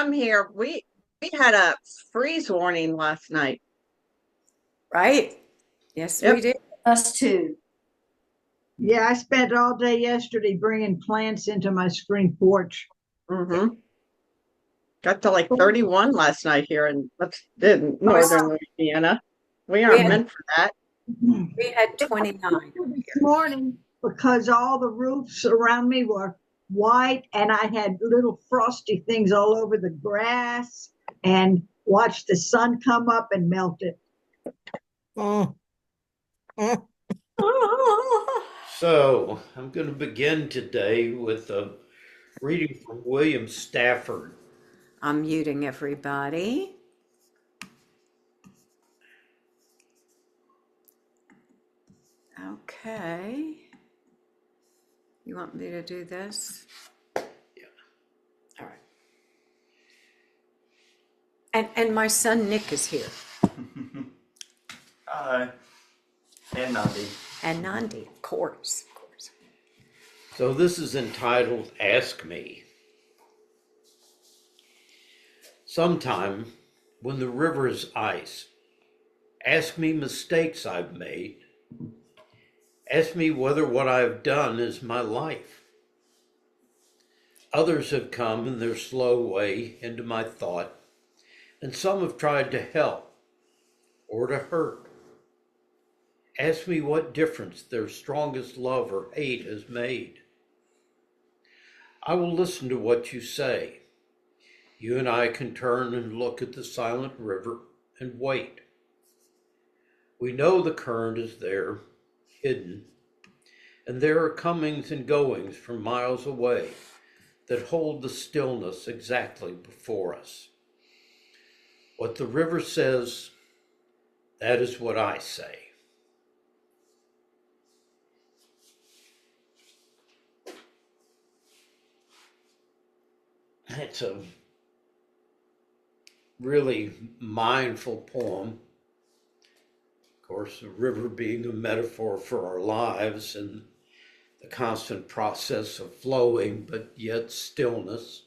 I'm here. We had a freeze warning last night. Right? Yes, we Yep. did. Us too. Yeah, I spent all day yesterday bringing plants into my screen porch. Mm-hmm. Got to like 31 last night here in northern Louisiana. We We aren't had meant for that. we had 29 This here. morning, because all the roofs around me were white and I had little frosty things all over the grass and watched the sun come up and melt it. Mm, mm. So, I'm going to begin today with a reading from William Stafford. I'm muting everybody. Okay. You want me to do this? Yeah. All right. And my son Nick is here. Hi. And Nandi. And Nandi, of course. So, this is entitled Ask Me. Sometime when the river is ice, ask me mistakes I've made. Ask me whether what I've done is my life. Others have come in their slow way into my thought, and some have tried to help or to hurt. Ask me what difference their strongest love or hate has made. I will listen to what you say. You and I can turn and look at the silent river and wait. We know the current is there, hidden, and there are comings and goings from miles away that hold the stillness exactly before us. What the river says, that is what I say. It's a really mindful poem. Of course, the river being a metaphor for our lives and the constant process of flowing, but yet stillness.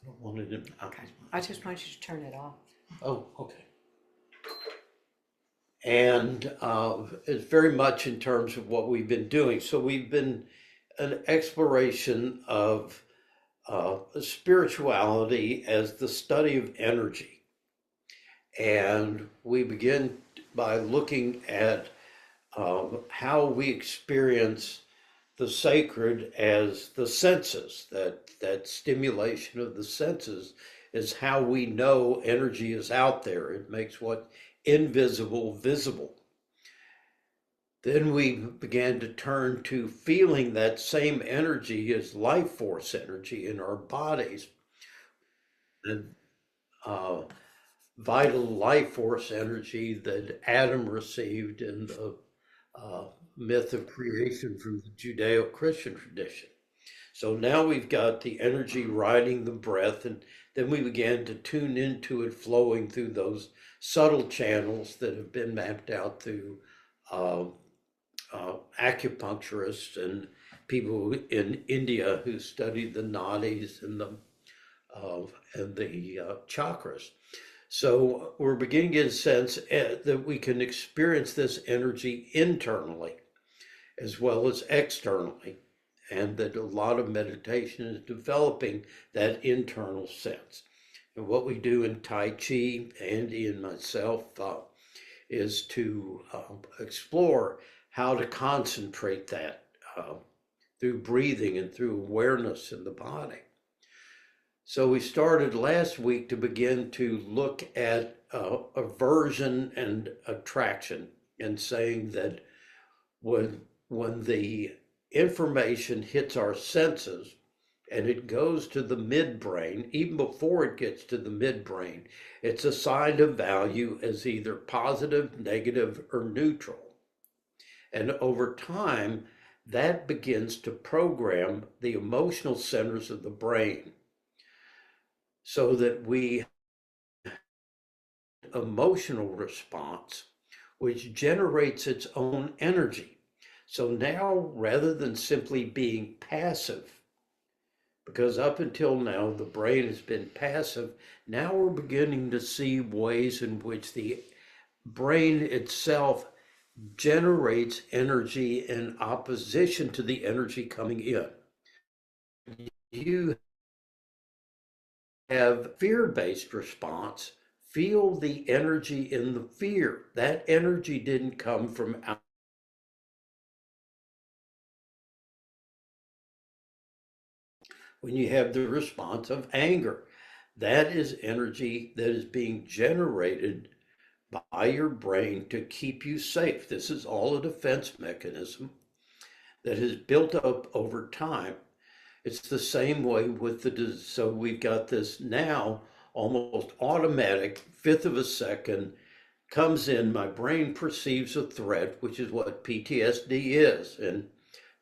I don't want it in. Okay. I just want you to turn it off. Oh, okay. And it's very much in terms of what we've been doing. So we've been an exploration of spirituality as the study of energy. And we begin by looking at how we experience the sacred as the senses, that stimulation of the senses is how we know energy is out there. It makes what invisible visible. Then we began to turn to feeling that same energy as life force energy in our bodies. And vital life force energy that Adam received in the myth of creation from the Judeo-Christian tradition. So now we've got the energy riding the breath, and then we began to tune into it flowing through those subtle channels that have been mapped out through acupuncturists and people in India who studied the nadis and the chakras. So we're beginning to get a sense that we can experience this energy internally as well as externally, and that a lot of meditation is developing that internal sense. And what we do in Tai Chi, Andy and myself, is to explore how to concentrate that through breathing and through awareness in the body. So we started last week to begin to look at aversion and attraction, and saying that when the information hits our senses and it goes to the midbrain, even before it gets to the midbrain, it's assigned a value as either positive, negative, or neutral. And over time, that begins to program the emotional centers of the brain, so that we emotional response, which generates its own energy. So now, rather than simply being passive because up until now, the brain has been passive. Now we're beginning to see ways in which the brain itself generates energy in opposition to the energy coming in. You have fear-based response. Feel the energy in the fear. That energy didn't come from out. When you have the response of anger, that is energy that is being generated by your brain to keep you safe. This is all a defense mechanism that has built up over time. It's the same way with so we've got this now almost automatic, fifth of a second comes in, my brain perceives a threat, which is what PTSD is. And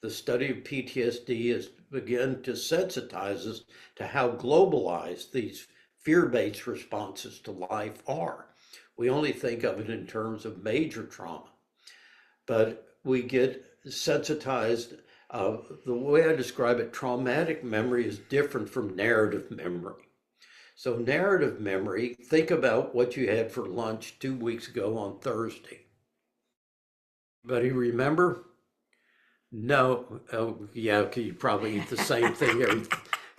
the study of PTSD is begin to sensitize us to how globalized these fear-based responses to life are. We only think of it in terms of major trauma, but we get sensitized. The way I describe it, traumatic memory is different from narrative memory. So narrative memory, think about what you had for lunch 2 weeks ago on Thursday. Anybody remember? No. Oh, yeah, because you probably eat the same thing every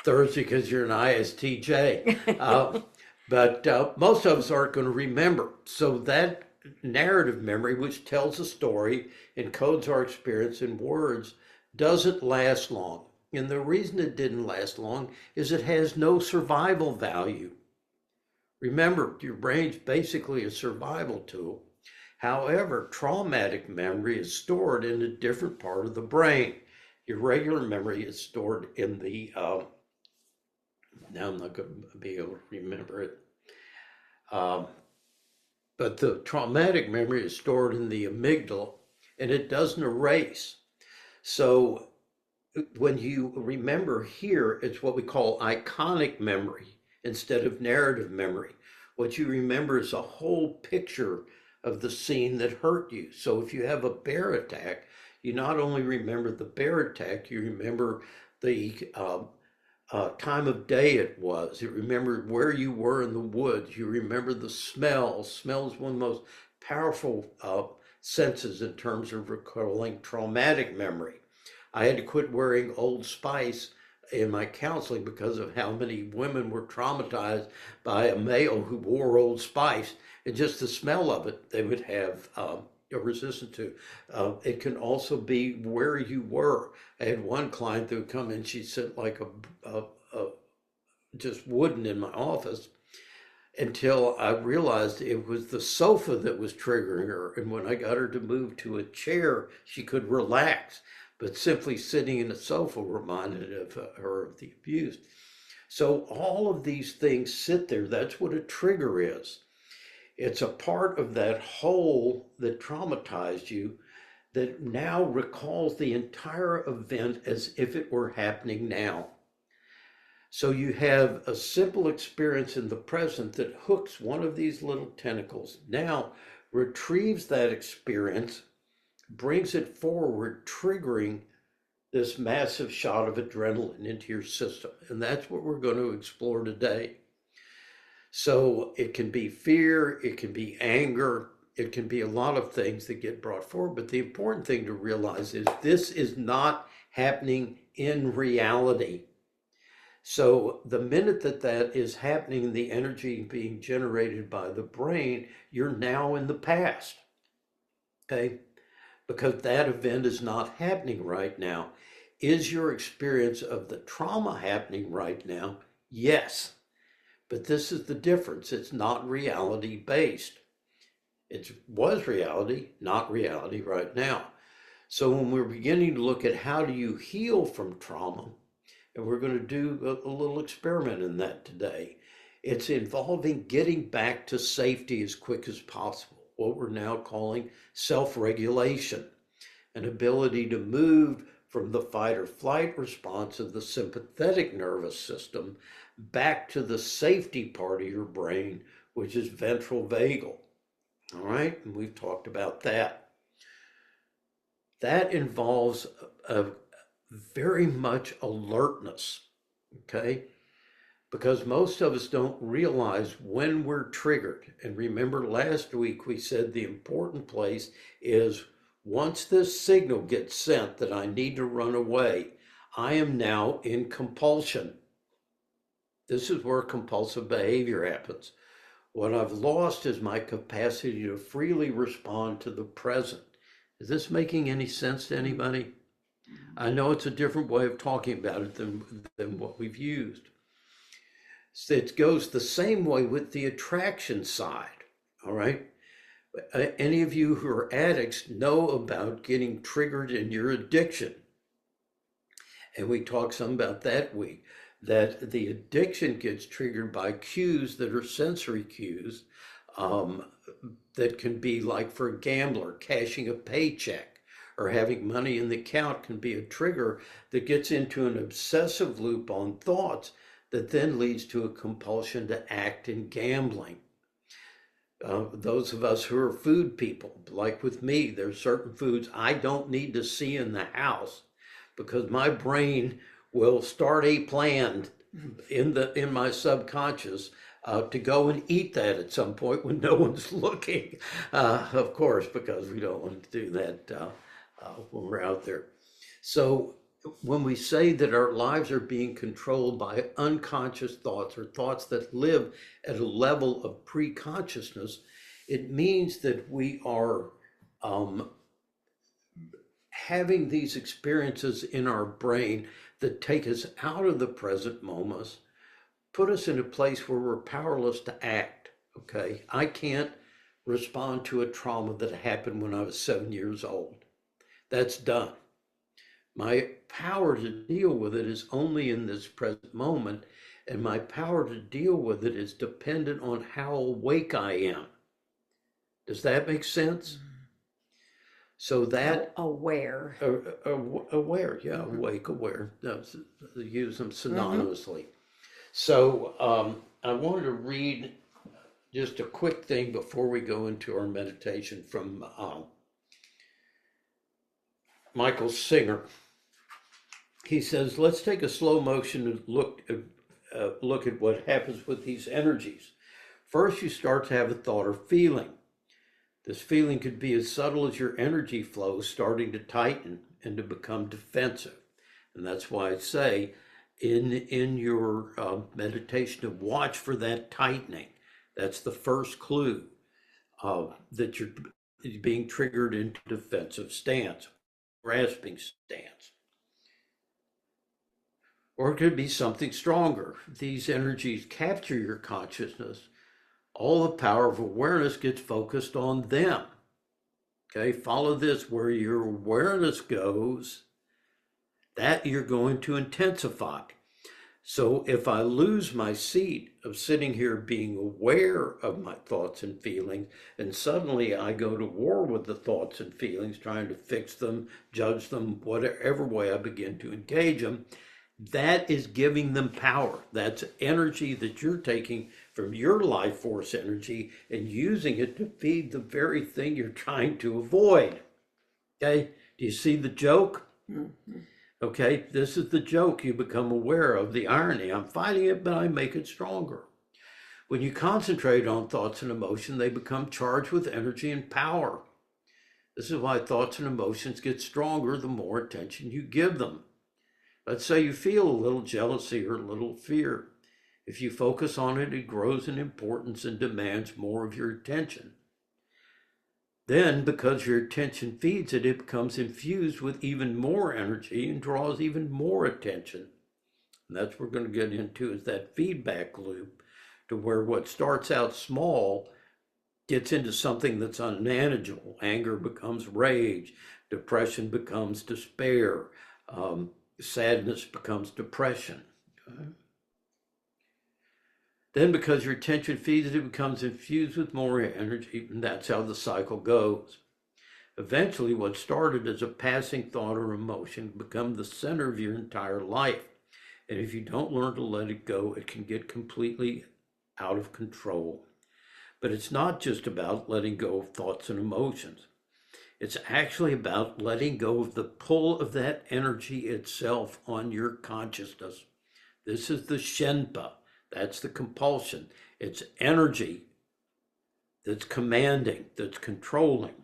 Thursday because you're an ISTJ. But most of us aren't going to remember. So that narrative memory, which tells a story, encodes our experience in words, doesn't last long. And the reason it didn't last long is it has no survival value. Remember, your brain's basically a survival tool. However, traumatic memory is stored in a different part of the brain. Your regular memory is stored in the, now I'm not going to be able to remember it. But the traumatic memory is stored in the amygdala and it doesn't erase. So when you remember here, it's what we call iconic memory instead of narrative memory. What you remember is a whole picture of the scene that hurt you. So if you have a bear attack, you not only remember the bear attack, you remember the time of day it was. You remember where you were in the woods. You remember the smell. Smell is one of the most powerful senses in terms of recalling traumatic memory. I had to quit wearing Old Spice in my counseling because of how many women were traumatized by a male who wore Old Spice, and just the smell of it, they would have a resistance to. It can also be where you were. I had one client that would come in, she'd sit like a just wooden in my office until I realized it was the sofa that was triggering her. And when I got her to move to a chair, she could relax. But simply sitting in a sofa reminded her of the abuse. So all of these things sit there. That's what a trigger is. It's a part of that whole that traumatized you that now recalls the entire event as if it were happening now. So you have a simple experience in the present that hooks one of these little tentacles, now retrieves that experience, brings it forward, triggering this massive shot of adrenaline into your system. And that's what we're going to explore today. So it can be fear, it can be anger, it can be a lot of things that get brought forward. But the important thing to realize is this is not happening in reality. So the minute that that is happening, the energy being generated by the brain, you're now in the past. Okay? Because that event is not happening right now. Is your experience of the trauma happening right now? Yes. But this is the difference. It's not reality based. It was reality, not reality right now. So when we're beginning to look at how do you heal from trauma, and we're going to do a little experiment in that today, it's involving getting back to safety as quick as possible, what we're now calling self-regulation, an ability to move from the fight or flight response of the sympathetic nervous system back to the safety part of your brain, which is ventral vagal. All right, and we've talked about that. That involves a very much alertness. Okay? Because most of us don't realize when we're triggered. And remember, last week we said the important place is once this signal gets sent that I need to run away, I am now in compulsion. This is where compulsive behavior happens. What I've lost is my capacity to freely respond to the present. Is this making any sense to anybody? I know it's a different way of talking about it than what we've used. It goes the same way with the attraction side, all right? Any of you who are addicts know about getting triggered in your addiction. And we talked some about that week, that the addiction gets triggered by cues that are sensory cues that can be like for a gambler, cashing a paycheck or having money in the account can be a trigger that gets into an obsessive loop on thoughts that then leads to a compulsion to act in gambling. Those of us who are food people, like with me, there's certain foods I don't need to see in the house because my brain will start a plan in my subconscious to go and eat that at some point when no one's looking, of course, because we don't want to do that when we're out there. So when we say that our lives are being controlled by unconscious thoughts or thoughts that live at a level of pre-consciousness, it means that we are having these experiences in our brain that take us out of the present moment, put us in a place where we're powerless to act, okay? I can't respond to a trauma that happened when I was 7 years old. That's done. My power to deal with it is only in this present moment, and my power to deal with it is dependent on how awake I am. Does that make sense? So that aware. Aware, yeah, awake, aware. Use them synonymously. So I wanted to read just a quick thing before we go into our meditation from Michael Singer. He says, let's take a slow motion and look at what happens with these energies. First, you start to have a thought or feeling. This feeling could be as subtle as your energy flow starting to tighten and to become defensive. And that's why I say in your meditation to watch for that tightening. That's the first clue that you're being triggered into defensive stance, grasping stance. Or it could be something stronger. These energies capture your consciousness. All the power of awareness gets focused on them. Okay, follow this. Where your awareness goes, that you're going to intensify. So if I lose my seat of sitting here being aware of my thoughts and feelings, and suddenly I go to war with the thoughts and feelings, trying to fix them, judge them, whatever way I begin to engage them, that is giving them power. That's energy that you're taking from your life force energy and using it to feed the very thing you're trying to avoid. Okay, do you see the joke? Mm-hmm. Okay, this is the joke. You become aware of the irony. I'm fighting it, but I make it stronger. When you concentrate on thoughts and emotion, they become charged with energy and power. This is why thoughts and emotions get stronger the more attention you give them. Let's say you feel a little jealousy or a little fear. If you focus on it, it grows in importance and demands more of your attention. Then, because your attention feeds it, it becomes infused with even more energy and draws even more attention. And that's what we're going to get into, is that feedback loop, to where what starts out small gets into something that's unmanageable. Anger becomes rage, depression becomes despair, sadness becomes depression. Okay? Then because your attention feeds it, it becomes infused with more energy, and that's how the cycle goes. Eventually, what started as a passing thought or emotion becomes the center of your entire life. And if you don't learn to let it go, it can get completely out of control. But it's not just about letting go of thoughts and emotions. It's actually about letting go of the pull of that energy itself on your consciousness. This is the Shenpa. That's the compulsion. It's energy that's commanding, that's controlling.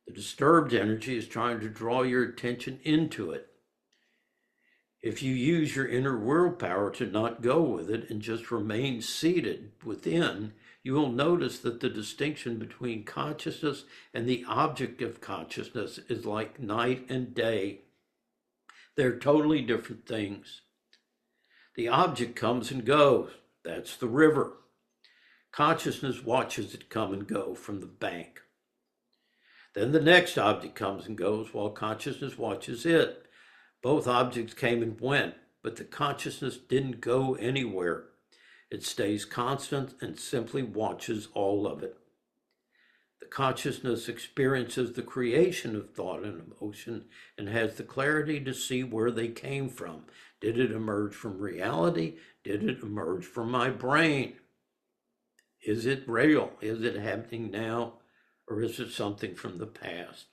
The disturbed energy is trying to draw your attention into it. If you use your inner willpower to not go with it and just remain seated within, you will notice that the distinction between consciousness and the object of consciousness is like night and day. They're totally different things. The object comes and goes. That's the river. Consciousness watches it come and go from the bank. Then the next object comes and goes while consciousness watches it. Both objects came and went, but the consciousness didn't go anywhere. It stays constant and simply watches all of it. The consciousness experiences the creation of thought and emotion and has the clarity to see where they came from. Did it emerge from reality? Did it emerge from my brain? Is it real? Is it happening now? Or is it something from the past?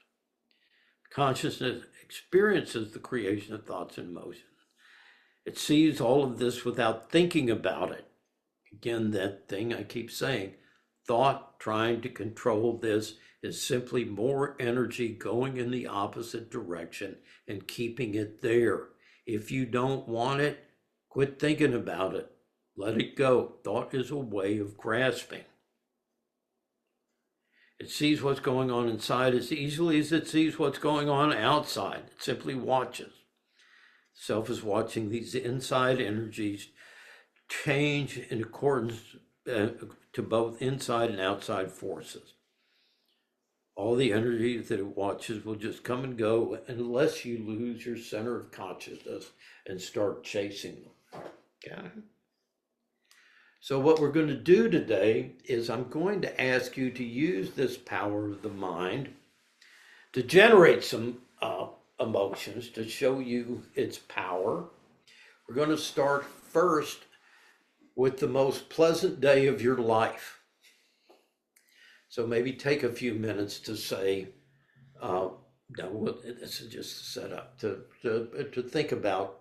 Consciousness experiences the creation of thoughts and emotions. It sees all of this without thinking about it. Again, that thing I keep saying, thought trying to control this is simply more energy going in the opposite direction and keeping it there. If you don't want it, quit thinking about it. Let it go. Thought is a way of grasping. It sees what's going on inside as easily as it sees what's going on outside. It simply watches. Self is watching these inside energies change in accordance to both inside and outside forces. All the energies that it watches will just come and go unless you lose your center of consciousness and start chasing them. Okay? So what we're going to do today is I'm going to ask you to use this power of the mind to generate some emotions to show you its power. We're going to start first with the most pleasant day of your life. So maybe take a few minutes to say, no, this is just a setup to think about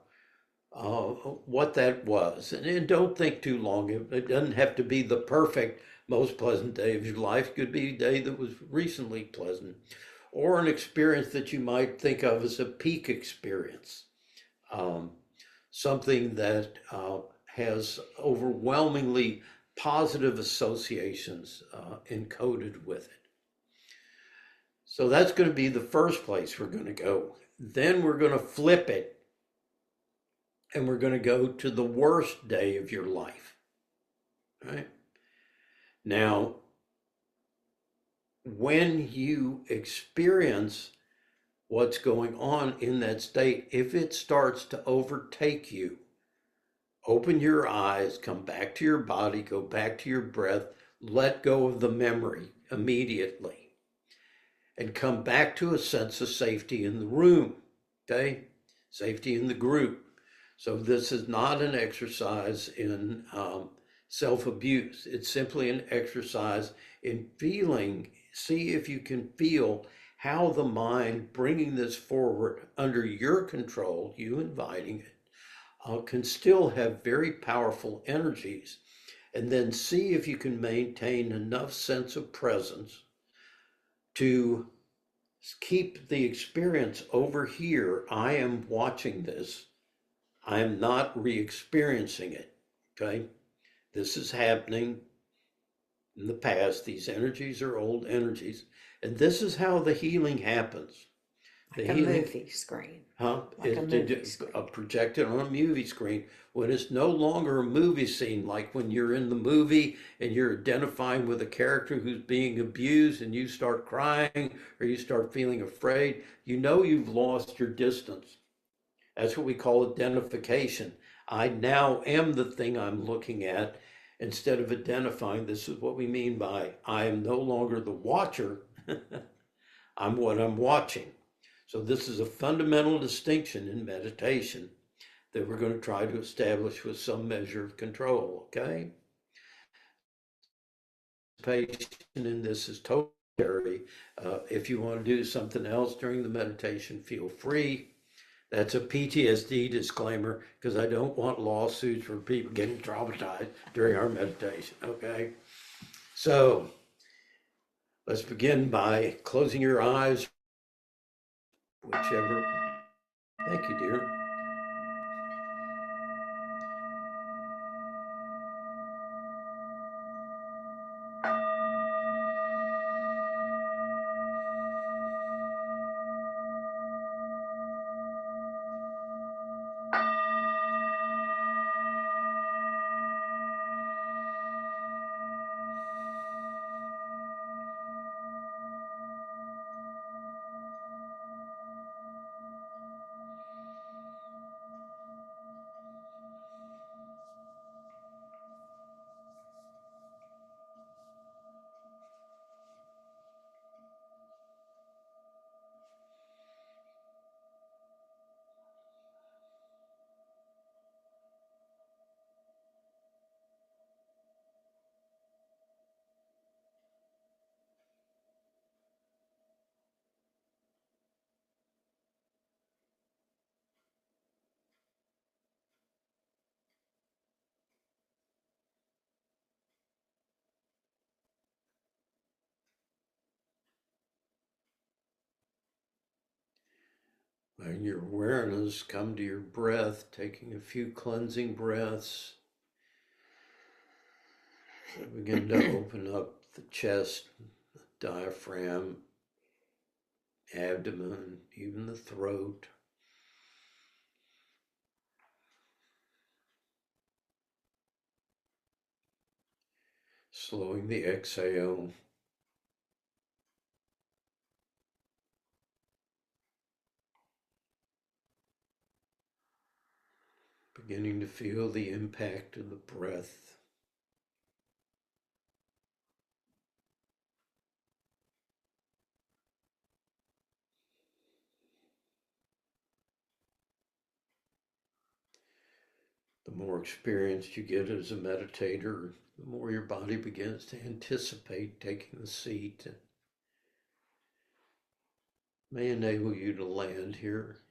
what that was. And don't think too long. It doesn't have to be the perfect, most pleasant day of your life. It could be a day that was recently pleasant, or an experience that you might think of as a peak experience. Something that has overwhelmingly positive associations encoded with it. So that's going to be the first place we're going to go. Then we're going to flip it, and we're going to go to the worst day of your life. Right? Now, when you experience what's going on in that state, if it starts to overtake you, open your eyes, come back to your body, go back to your breath, let go of the memory immediately, and come back to a sense of safety in the room, okay? Safety in the group. So this is not an exercise in self-abuse. It's simply an exercise in feeling, see if you can feel how the mind bringing this forward under your control, you inviting it, can still have very powerful energies. And then see if you can maintain enough sense of presence to keep the experience over here. I am watching this. I am not re-experiencing it, okay? This is happening in the past. These energies are old energies. And this is how the healing happens. Like a movie screen. Like projected on a movie screen. When it's no longer a movie scene, like when you're in the movie and you're identifying with a character who's being abused and you start crying or you start feeling afraid, you know you've lost your distance. That's what we call identification. I now am the thing I'm looking at instead of identifying. This is what we mean by I am no longer the watcher. I'm what I'm watching. So this is a fundamental distinction in meditation that we're going to try to establish with some measure of control, okay? Participation in this is totally. If you want to do something else during the meditation, feel free. That's a PTSD disclaimer because I don't want lawsuits for people getting traumatized during our meditation. Okay. So let's begin by closing your eyes, whichever. Thank you, dear. Letting your awareness come to your breath, taking a few cleansing breaths. So begin to open up the chest, the diaphragm, abdomen, even the throat. Slowing the exhale. Beginning to feel the impact of the breath. The more experience you get as a meditator, the more your body begins to anticipate taking the seat. And may enable you to land here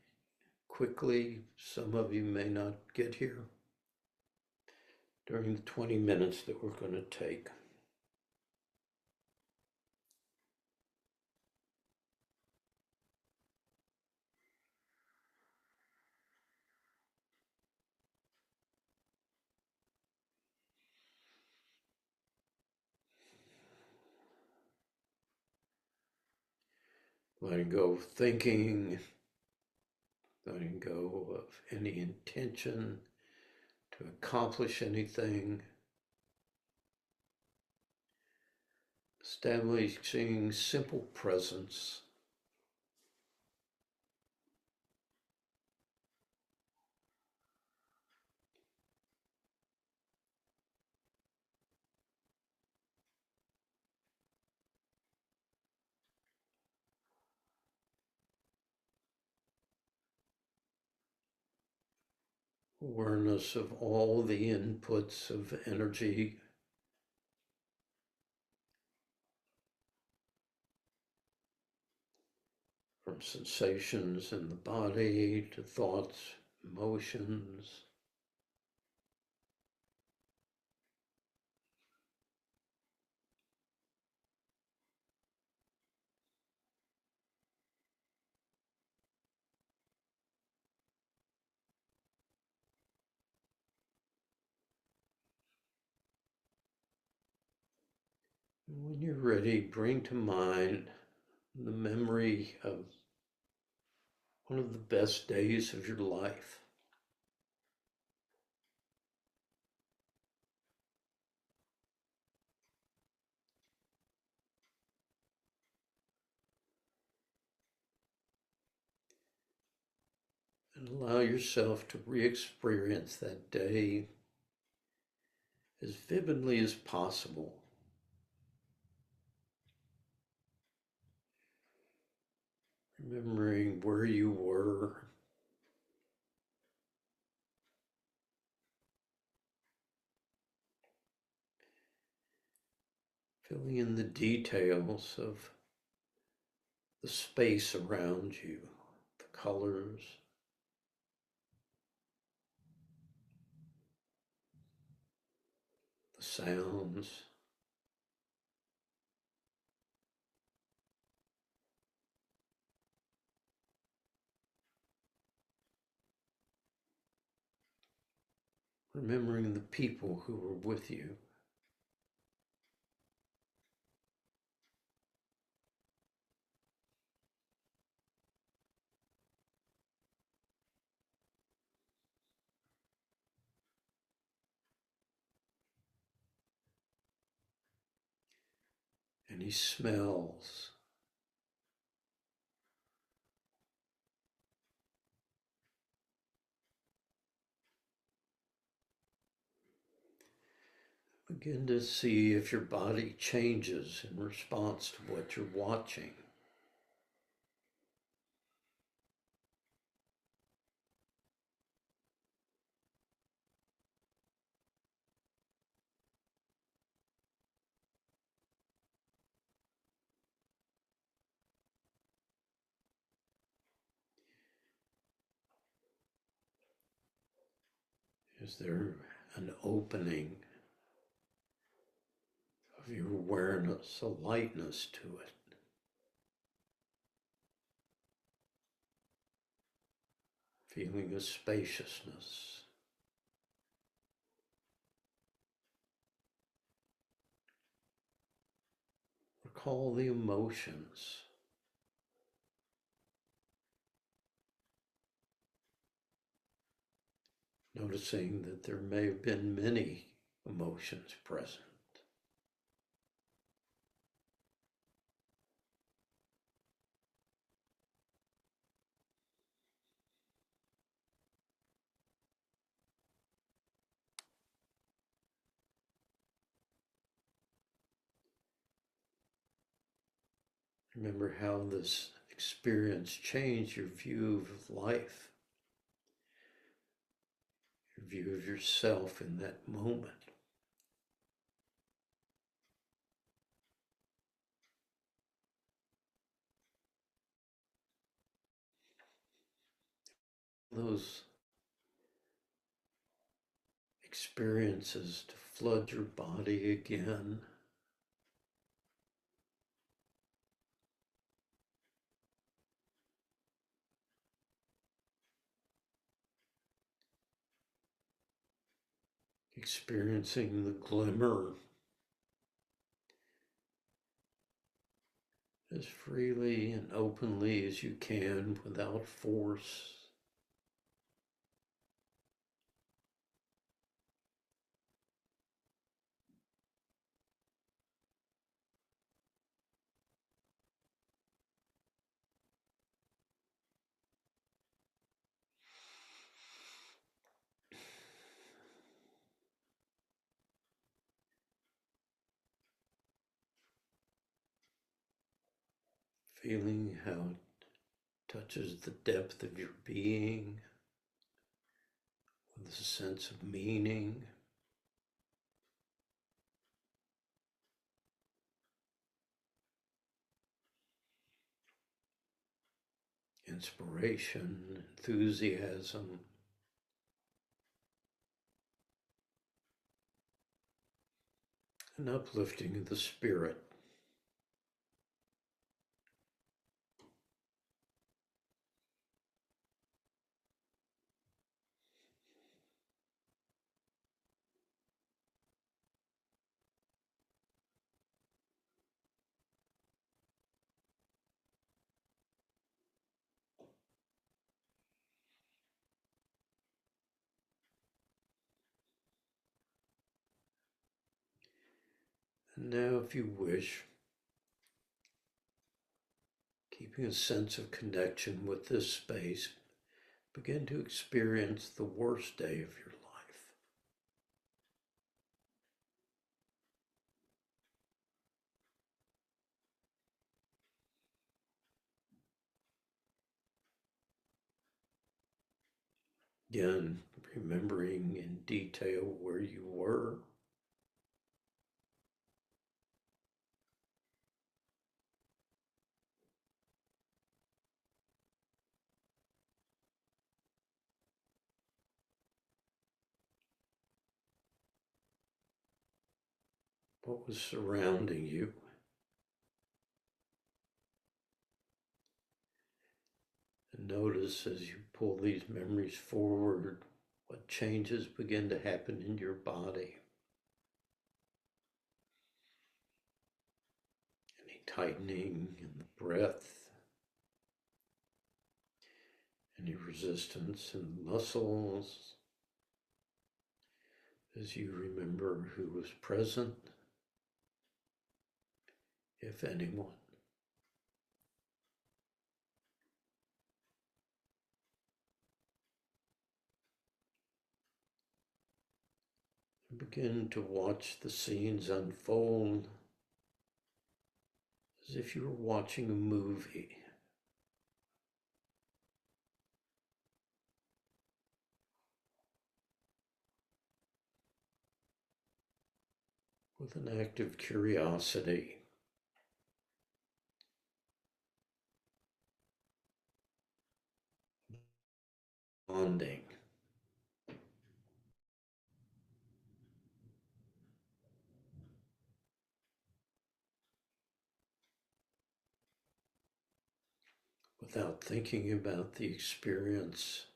quickly. Some of you may not get here during the 20 minutes that we're going to take. Letting go of thinking, letting go of any intention to accomplish anything. Establishing simple presence. Awareness of all the inputs of energy. From sensations in the body to thoughts, emotions. And when you're ready, bring to mind the memory of one of the best days of your life. And allow yourself to re-experience that day as vividly as possible. Remembering where you were, filling in the details of the space around you, the colors, sounds. Remembering the people who were with you. Any smells. Begin to see if your body changes in response to what you're watching. Is there an opening of your awareness, a lightness to it? Feeling a spaciousness. Recall the emotions. Noticing that there may have been many emotions present. Remember how this experience changed your view of life, your view of yourself in that moment. Those experiences to flood your body again. Experiencing the glimmer as freely and openly as you can without force. Feeling how it touches the depth of your being with a sense of meaning. Inspiration, enthusiasm, an uplifting of the spirit. And now, if you wish, keeping a sense of connection with this space, begin to experience the worst day of your life. Again, remembering in detail where you were. what was surrounding you. And notice as you pull these memories forward, what changes begin to happen in your body. Any tightening in the breath, any resistance in the muscles, as you remember who was present, if anyone. Begin to watch the scenes unfold as if you were watching a movie. With an active curiosity. Bonding. Without thinking about the experience.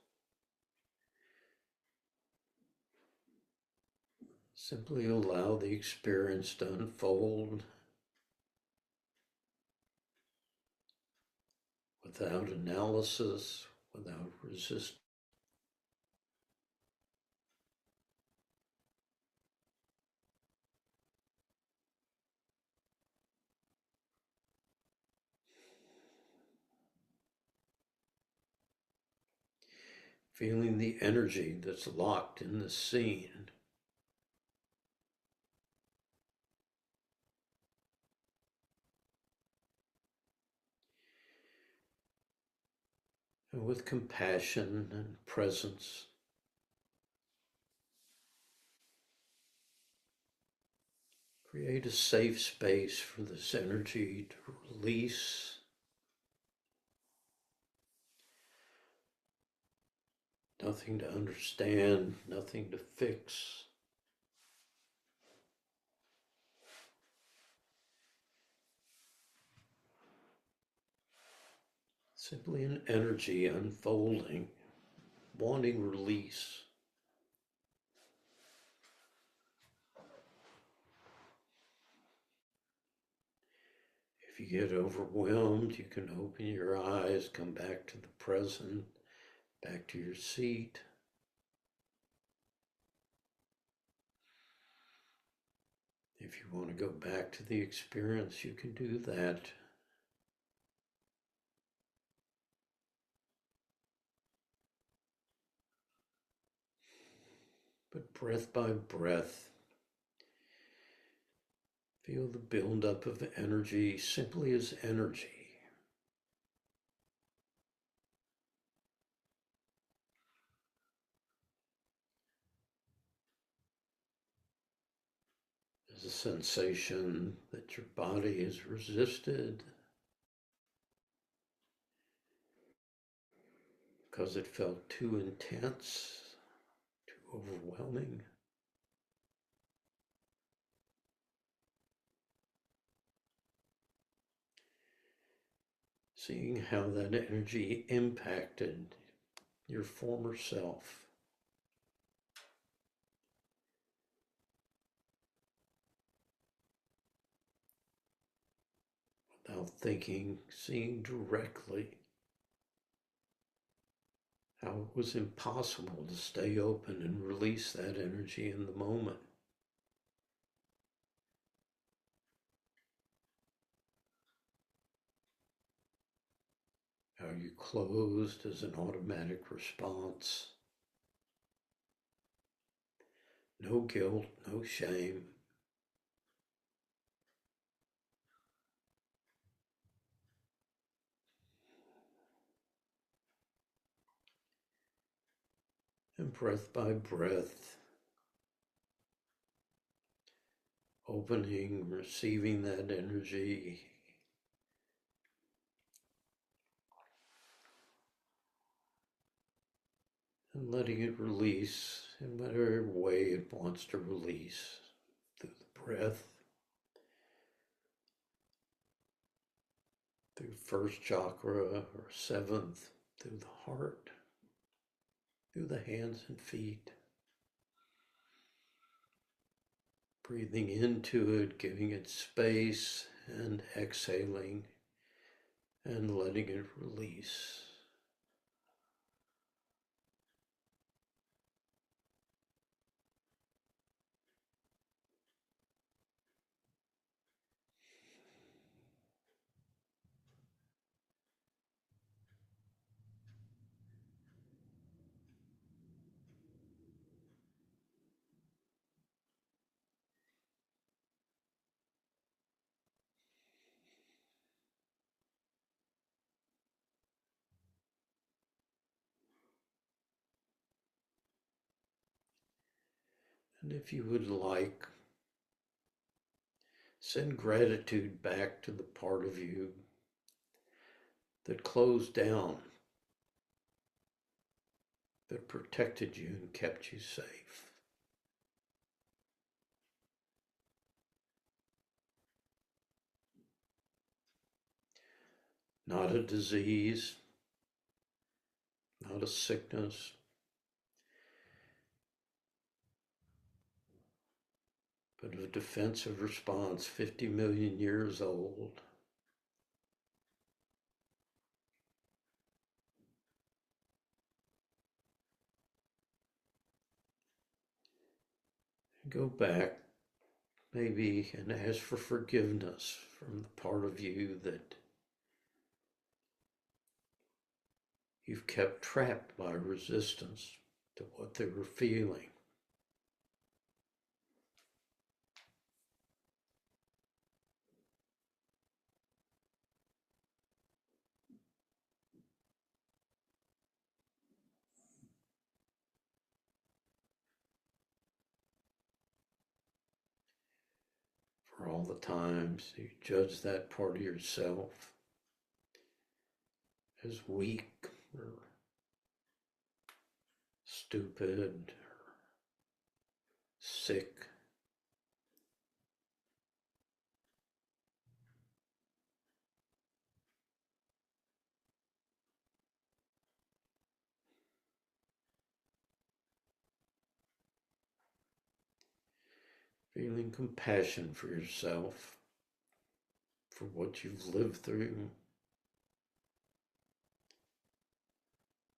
Simply allow the experience to unfold without analysis, without resistance. Feeling the energy that's locked in the scene. And with compassion and presence, create a safe space for this energy to release. Nothing to understand, nothing to fix. Simply an energy unfolding, wanting release. If you get overwhelmed, you can open your eyes, come back to the present, back to your seat. If you want to go back to the experience, you can do that. But breath by breath, feel the buildup of energy simply as energy. As a sensation that your body is resisted because it felt too intense, too overwhelming. Seeing how that energy impacted your former self. Without thinking, seeing directly how it was impossible to stay open and release that energy in the moment. How you closed as an automatic response. No guilt, no shame. And breath by breath, opening, receiving that energy. And letting it release in whatever way it wants to release, through the breath, through first chakra or seventh, through the heart, through the hands and feet. Breathing into it, giving it space, and exhaling and letting it release. And if you would like, send gratitude back to the part of you that closed down, that protected you and kept you safe. Not a disease, not a sickness, but a defensive response 50 million years old. Go back maybe and ask for forgiveness from the part of you that you've kept trapped by resistance to what they were feeling. For all the times you judge that part of yourself as weak or stupid or sick. Feeling compassion for yourself, for what you've lived through.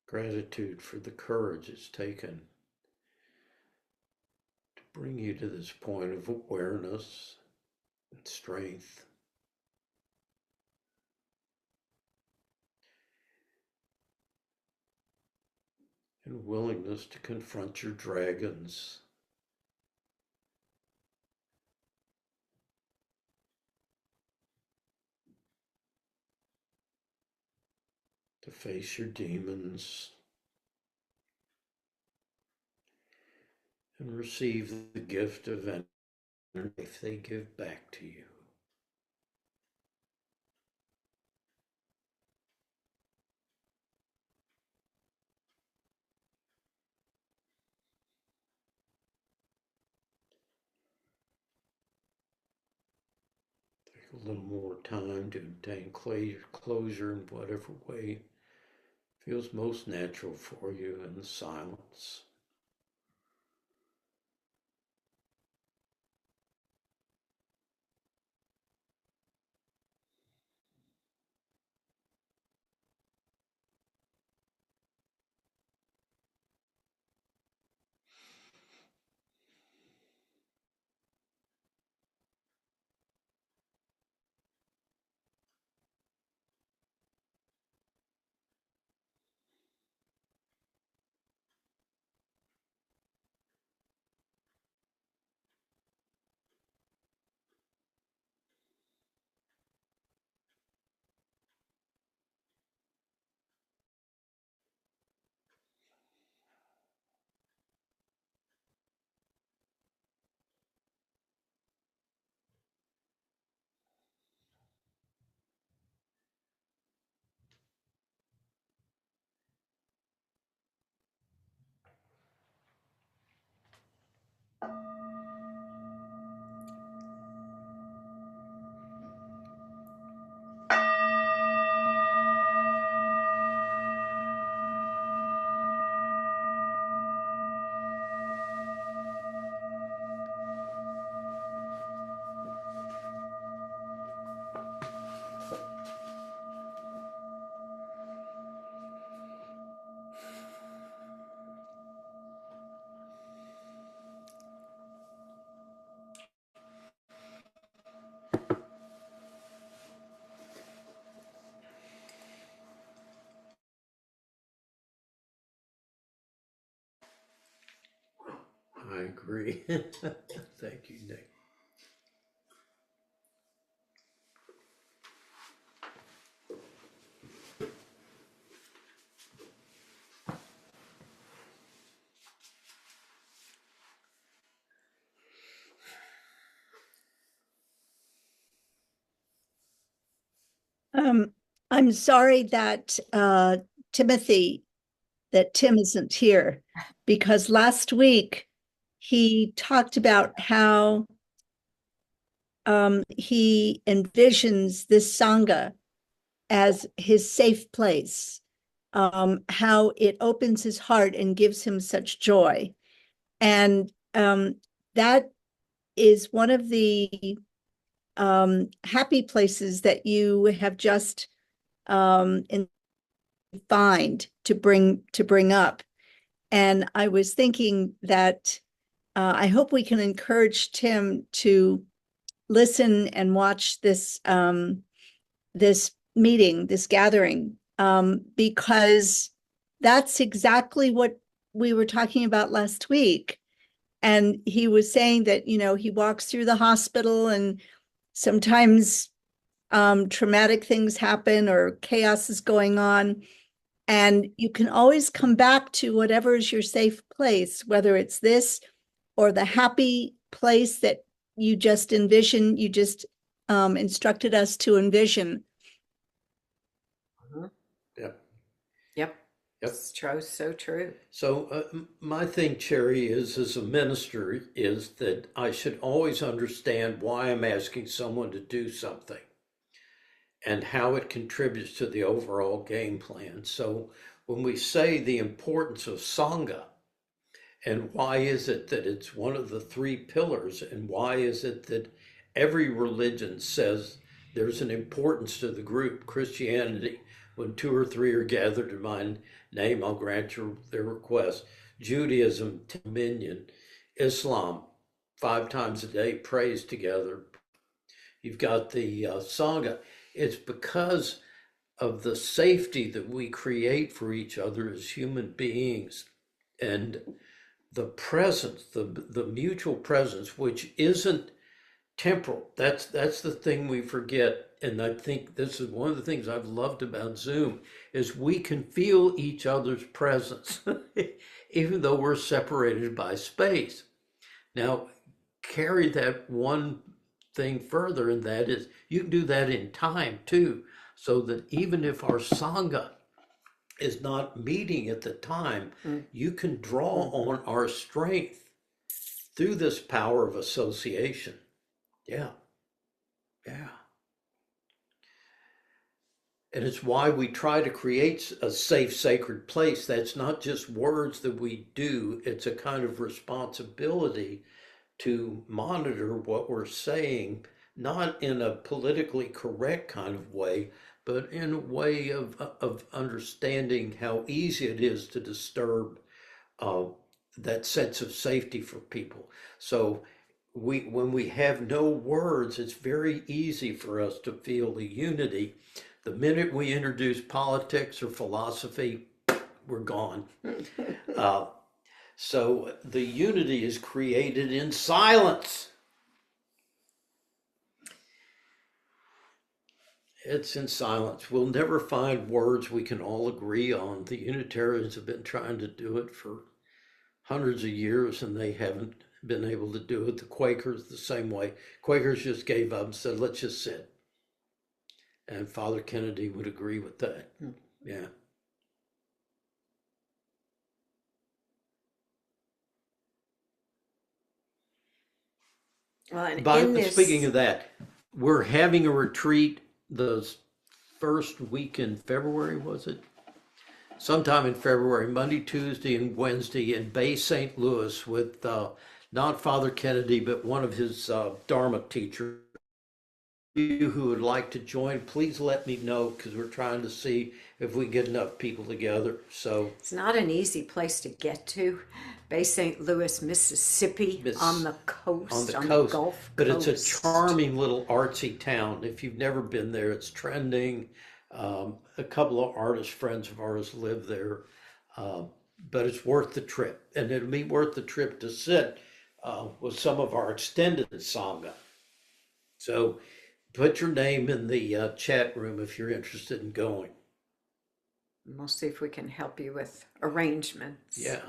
Gratitude for the courage it's taken to bring you to this point of awareness and strength. And willingness to confront your dragons. To face your demons and receive the gift of life they give back to you. Take a little more time to obtain closure in whatever way feels most natural for you in the silence. I agree. Thank you, Nick. Um, I'm sorry that Timothy, that Tim isn't here, because last week he talked about how he envisions this Sangha as his safe place, how it opens his heart and gives him such joy. And that is one of the happy places that you have just find to bring up. And I was thinking that I hope we can encourage Tim to listen and watch this meeting, this gathering, because that's exactly what we were talking about last week. And he was saying that, you know, he walks through the hospital and sometimes traumatic things happen or chaos is going on. And you can always come back to whatever is your safe place, whether it's this or the happy place that you just envision, you just instructed us to envision. Yep. Yep. Yep. It's true, so true. So my thing, Cherry, is as a minister, is that I should always understand why I'm asking someone to do something and how it contributes to the overall game plan. So when we say the importance of Sangha, and why is it that it's one of the three pillars, and why is it that every religion says there's an importance to the group? Christianity, when two or three are gathered in my name, I'll grant their request. Judaism, dominion. Islam, 5 times a day, prays together. You've got the Sangha. It's because of the safety that we create for each other as human beings, and the presence, the mutual presence, which isn't temporal. That's the thing we forget. And I think this is one of the things I've loved about Zoom is we can feel each other's presence, even though we're separated by space. Now, carry that one thing further, and that is you can do that in time too, so that even if our Sangha is not meeting at the time, you can draw on our strength through this power of association. Yeah. And it's why we try to create a safe, sacred place. That's not just words that we do, it's a kind of responsibility to monitor what we're saying, not in a politically correct kind of way, but in a way of understanding how easy it is to disturb that sense of safety for people. So when we have no words, it's very easy for us to feel the unity. The minute we introduce politics or philosophy, we're gone. So the unity is created in silence. It's in silence. We'll never find words we can all agree on. The Unitarians have been trying to do it for hundreds of years and they haven't been able to do it. The Quakers the same way. Quakers just gave up and said, let's just sit. And Father Kennedy would agree with that. Yeah. Well, and Speaking of that, we're having a retreat the first week in February, was it? Sometime in February, Monday, Tuesday, and Wednesday in Bay St. Louis with not Father Kennedy, but one of his Dharma teachers. You who would like to join, please let me know because we're trying to see if we get enough people together. So it's not an easy place to get to. Bay St. Louis, Mississippi, on the coast, the Gulf Coast. It's a charming little artsy town. If you've never been there, it's trending. A couple of artist friends of ours live there, but it's worth the trip, and it'll be worth the trip to sit with some of our extended saga. So put your name in the chat room if you're interested in going. We'll see if we can help you with arrangements. Yeah.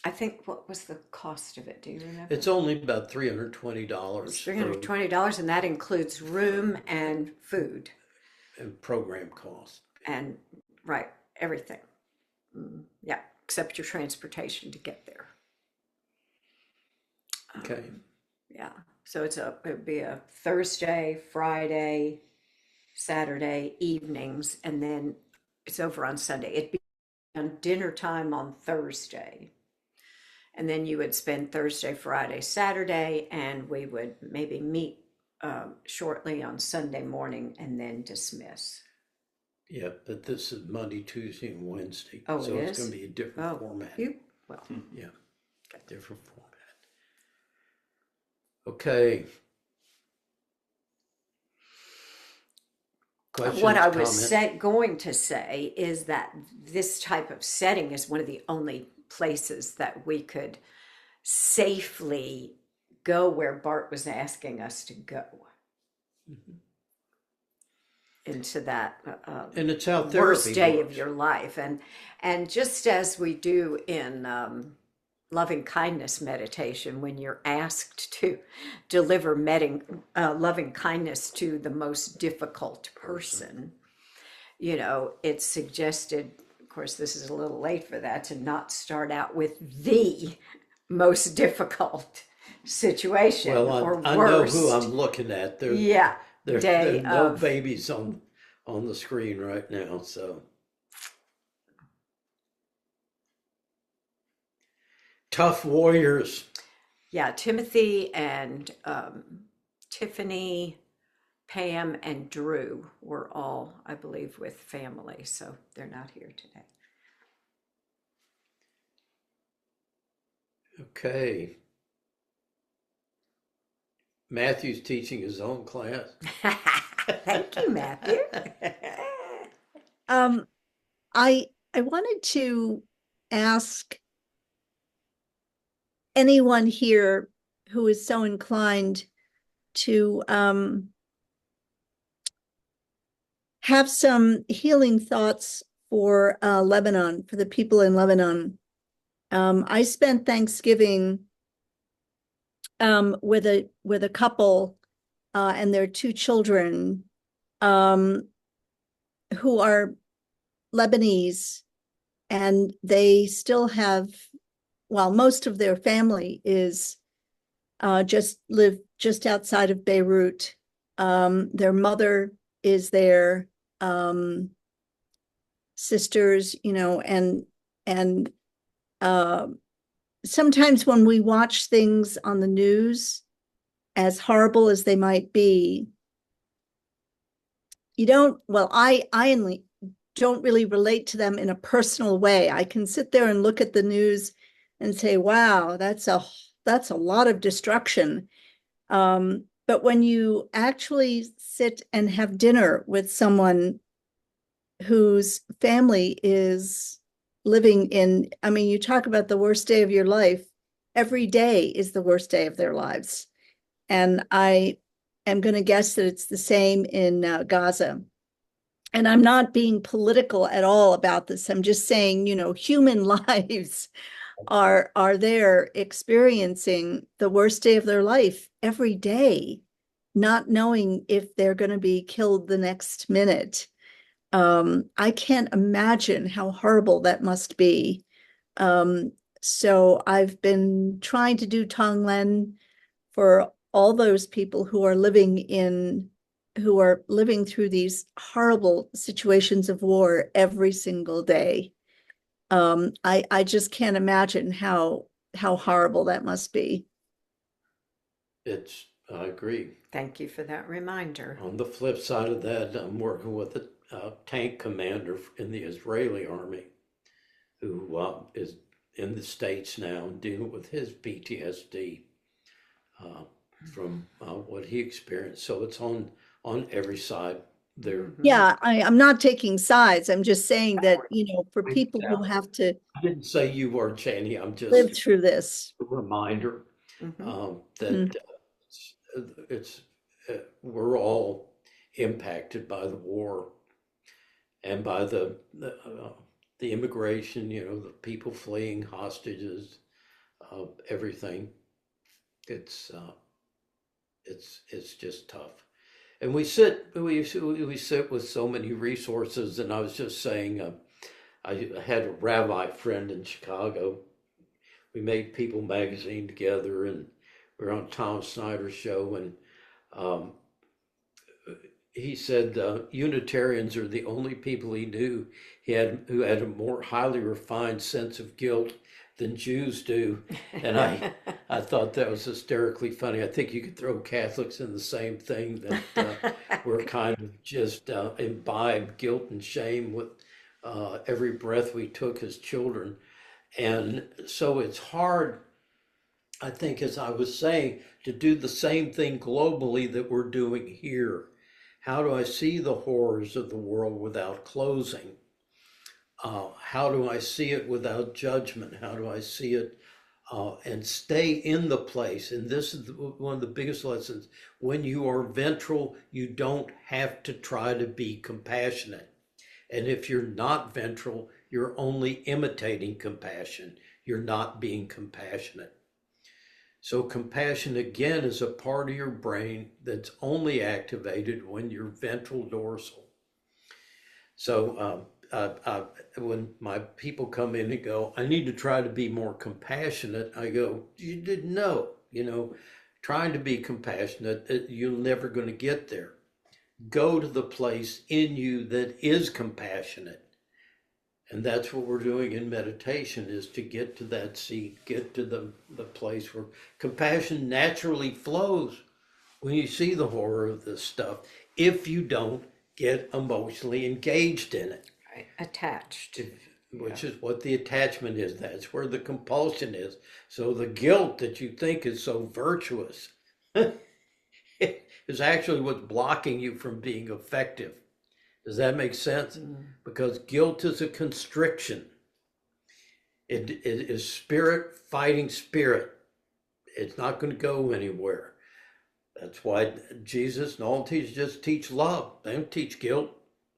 I think, what was the cost of it? Do you remember? It's only about $320 It's $320, and that includes room and food and program cost. and, right, everything. Yeah, except your transportation to get there. Okay. Yeah, so it would be a Thursday, Friday, Saturday evenings, and then it's over on Sunday. It'd be on dinner time on Thursday. And then you would spend Thursday, Friday, Saturday, and we would maybe meet shortly on Sunday morning and then dismiss. Yeah, but this is Monday, Tuesday, and Wednesday. Oh, so it it's is? going to be a different format. Well, Yeah, different format. Okay. Questions, what I was comments? going to say is that this type of setting is one of the only places that we could safely go where Bart was asking us to go. Into that And it's out worst therapy day of works. your life, and just as we do in loving kindness meditation, when you're asked to deliver loving kindness to the most difficult person, you know, it's suggested, of course this is a little late for that, to not start out with the most difficult situation Well, or I know worst. who I'm looking at. Yeah, There's day no of babies on the screen right now, so. Tough warriors. Yeah, Timothy and Tiffany, Pam, and Drew were all, I believe, with family, so they're not here today. Okay. Matthew's teaching his own class. Thank you, Matthew. I wanted to ask anyone here who is so inclined to have some healing thoughts for Lebanon, for the people in Lebanon. I spent Thanksgiving with a couple and their two children who are Lebanese, and they still have, well, most of their family is live just outside of Beirut. Their mother is there, sisters, you know, and sometimes when we watch things on the news, as horrible as they might be, I only don't really relate to them in a personal way. I can sit there and look at the news and say, wow, that's a lot of destruction. But when you actually sit and have dinner with someone whose family is living in, I mean, you talk about the worst day of your life, every day is the worst day of their lives. And I am going to guess that it's the same in Gaza. And I'm not being political at all about this. I'm just saying, you know, human lives are there experiencing the worst day of their life every day, not knowing if they're going to be killed the next minute. I can't imagine how horrible that must be. So I've been trying to do Tonglen for all those people who are living through these horrible situations of war every single day. I just can't imagine how horrible that must be. I agree. Thank you for that reminder. On the flip side of that, I'm working with a tank commander in the Israeli army who is in the States now and dealing with his PTSD from what he experienced. So it's on every side, They're, Mhm. Yeah, I'm not taking sides. I'm just saying that, for people who have to I didn't say you were, Janie. I'm just live through this. a reminder Mhm. that it's we're all impacted by the war and by the immigration. The people fleeing, hostages, everything. It's it's just tough. And we sit with so many resources. And I was just saying, I had a rabbi friend in Chicago. We made People magazine together, and we were on Tom Snyder's show, and um, he said Unitarians are the only people he knew who had a more highly refined sense of guilt than Jews do. And I thought that was hysterically funny. I think you could throw Catholics in the same thing, that we're kind of just imbibe guilt and shame with every breath we took as children. And so it's hard, I think, as I was saying, to do the same thing globally that we're doing here. How do I see the horrors of the world without closing? How do I see it without judgment? How do I see it and stay in the place? And this is one of the biggest lessons. When you are ventral, you don't have to try to be compassionate. And if you're not ventral, you're only imitating compassion. You're not being compassionate. So compassion, again, is a part of your brain that's only activated when you're ventral dorsal. So when my people come in and go, I need to try to be more compassionate, I go, you didn't know, trying to be compassionate, you're never going to get there. Go to the place in you that is compassionate. And that's what we're doing in meditation, is to get to that seat, get to the place where compassion naturally flows when you see the horror of this stuff, if you don't get emotionally engaged in it. Right. Attached. Which is what the attachment is. That's where the compulsion is. So the guilt that you think is so virtuous is actually what's blocking you from being effective. Does that make sense? Because guilt is a constriction. It is spirit fighting spirit. It's not going to go anywhere. That's why Jesus and all teachers just teach love. They don't teach guilt.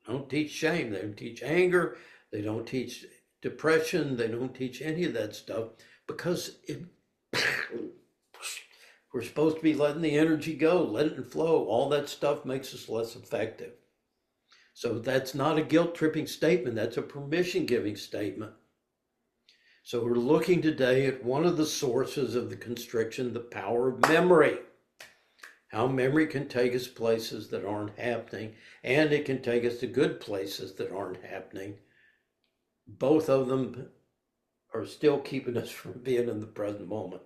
They don't teach shame. They don't teach anger. They don't teach depression. They don't teach any of that stuff, because we're supposed to be letting the energy go, letting it flow. All that stuff makes us less effective. So that's not a guilt-tripping statement. That's a permission-giving statement. So we're looking today at one of the sources of the constriction, the power of memory. How memory can take us places that aren't happening, and it can take us to good places that aren't happening. Both of them are still keeping us from being in the present moment.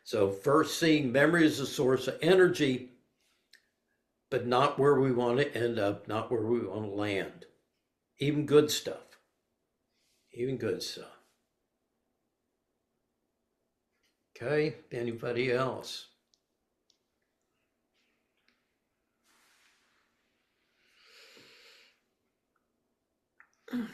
So first, seeing memory as a source of energy, but not where we want to end up, not where we want to land. Even good stuff. Even good stuff. Okay, anybody else? Okay.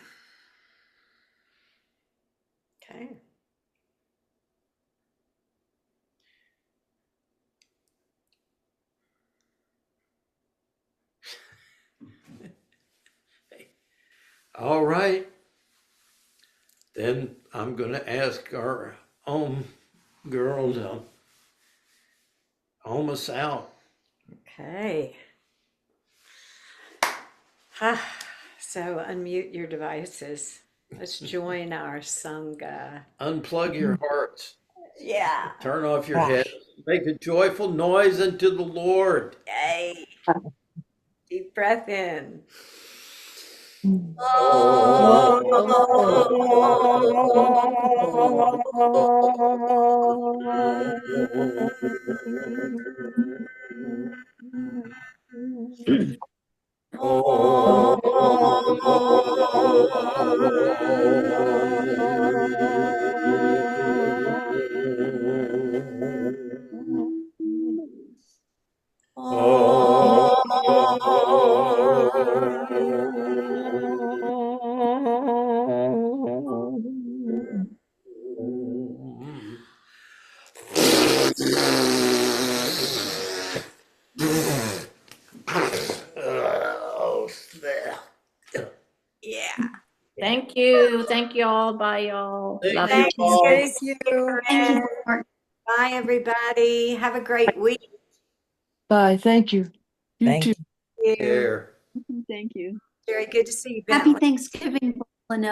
All right. Then I'm going to ask our own girl to home us out. Okay. So unmute your devices. Let's join our Sangha. Unplug your hearts. Yeah. Turn off your head. Make a joyful noise unto the Lord. Yay. Deep breath in. Yeah. Thank you. Thank you all. Bye, y'all. Thank Love you you. Thanks, all. Thank you. Karen. Bye, everybody. Have a great week. Bye. Thank you. You Thank too. you. Care. Thank you. Very good to see you, Happy Bentley. Thanksgiving, Lynette.